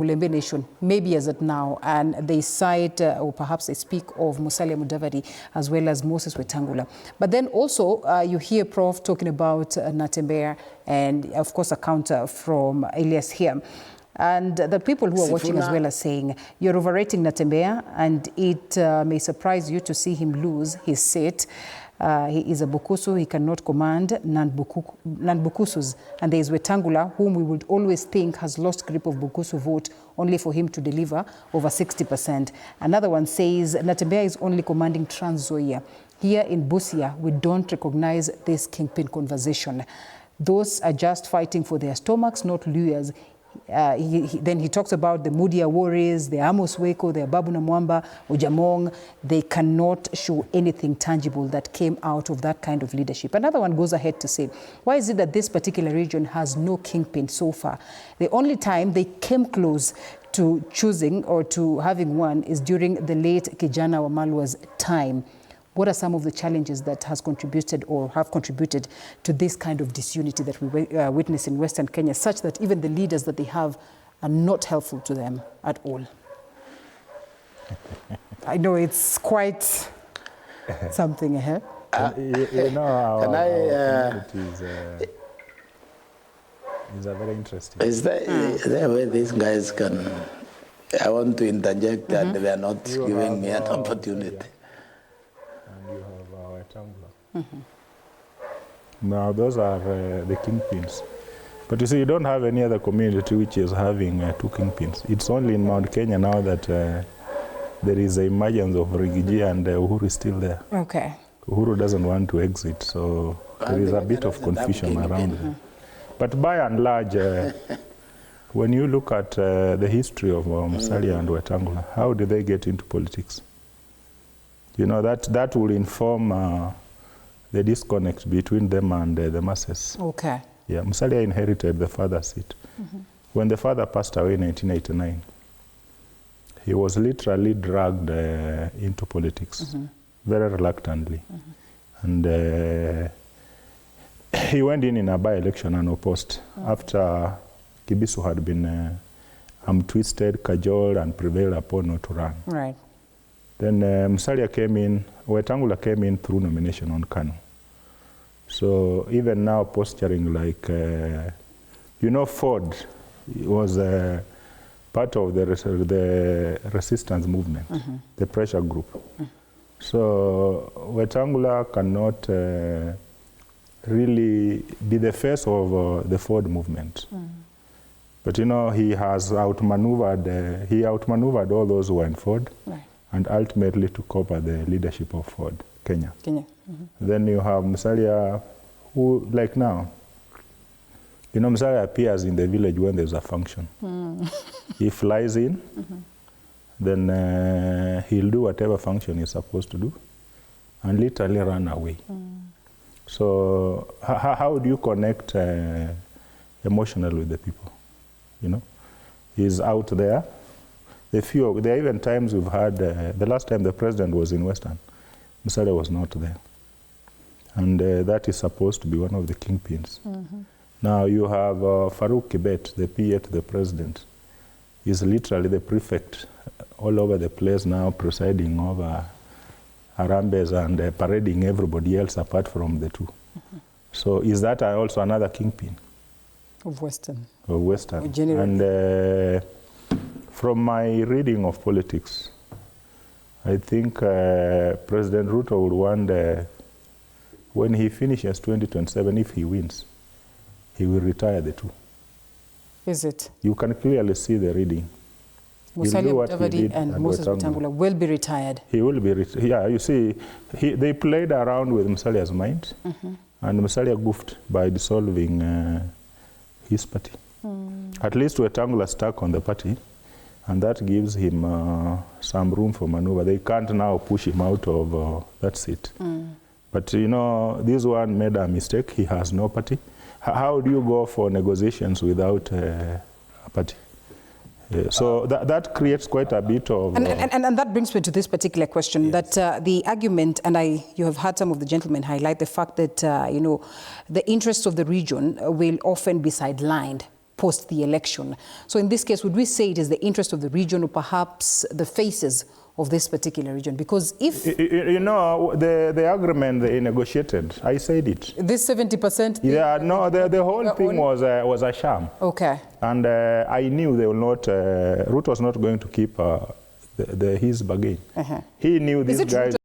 Ulembe Nation, maybe as at now, and they cite or perhaps they speak of Musalia Mudavadi as well as Moses Wetang'ula. But then also you hear Prof talking about Natembeya and of course a counter from Elias here. And the people who are watching as well are saying, you're overrating Natembeya and it may surprise you to see him lose his seat. He is a Bukusu, he cannot command non-Bukusus. And there is Wetang'ula, whom we would always think has lost grip of Bukusu vote, only for him to deliver over 60%. Another one says, Natembeya is only commanding Trans Nzoia. Here in Busia, we don't recognize this kingpin conversation. Those are just fighting for their stomachs, not lawyers. Then he talks about the Mudia Warriors, the Amos Weko, the Babu Namwamba, Ojamong. They cannot show anything tangible that came out of that kind of leadership. Another one goes ahead to say, why is it that this particular region has no kingpin so far? The only time they came close to choosing or to having one is during the late Kijana Wamalwa's time. What are some of the challenges that has contributed or have contributed to this kind of disunity that we witness in Western Kenya, such that even the leaders that they have are not helpful to them at all? I know it's quite something ahead. You know, our community is a very interesting. Is there way these guys can... I want to interject and they are not giving me an opportunity. Yeah. Now those are the kingpins. But you see, you don't have any other community which is having two kingpins. It's only in Mount Kenya now that there is an emergence of Rigiji and Uhuru is still there. Okay. Uhuru doesn't want to exit, so there is a bit of confusion around it. But by and large, when you look at the history of Musalia and Wetang'ula, how did they get into politics? You know, that will inform the disconnect between them and the masses. Okay. Yeah, Musalia inherited the father's seat. When the father passed away in 1989, he was literally dragged into politics, very reluctantly. And he went in a by-election unopposed after Kibisu had been twisted, cajoled, and prevailed upon not to run. Right. Then Musalia came in, Wetang'ula came in through nomination on Kanu. So even now posturing like, you know, Ford was part of the resistance movement, the pressure group. So Wetang'ula cannot really be the face of the Ford movement. But you know, he has outmaneuvered all those who were in Ford. Right. And ultimately took over the leadership of Ford, Kenya. Then you have Musalia, who, like now, you know, Musalia appears in the village when there's a function. He flies in, then he'll do whatever function he's supposed to do, and literally run away. So how do you connect emotionally with the people? You know, he's out there. There are even times we've had, the last time the president was in Western, Musalia was not there. And that is supposed to be one of the kingpins. Now you have Farouk Kibet, the PA to the president. He's literally the prefect all over the place now, presiding over Harambes and parading everybody else apart from the two. So is that also another kingpin? Of Western. Of Western. And from my reading of politics, I think President Ruto would want, when he finishes 2027, if he wins, he will retire the two. Is it? You can clearly see the reading. Musalia Mudavadi and Moses Wetang'ula will be retired. He will be retired. Yeah, you see, they played around with Musalia's mind, and Musalia goofed by dissolving his party. At least Wetang'ula stuck on the party. And that gives him some room for maneuver. They can't now push him out of that seat. But you know, this one made a mistake. He has no party. How do you go for negotiations without a party? So that creates quite a bit of... And that brings me to this particular question, yes. That the argument, and you have heard some of the gentlemen highlight the fact that, you know, the interests of the region will often be sidelined post the election. So in this case, would we say it is the interest of the region or perhaps the faces of this particular region? Because if... You know, the agreement they negotiated, I said it. This 70%? Yeah, no, the whole thing was a sham. Okay. And I knew they will not, Ruto was not going to keep his bargain. He knew these guys...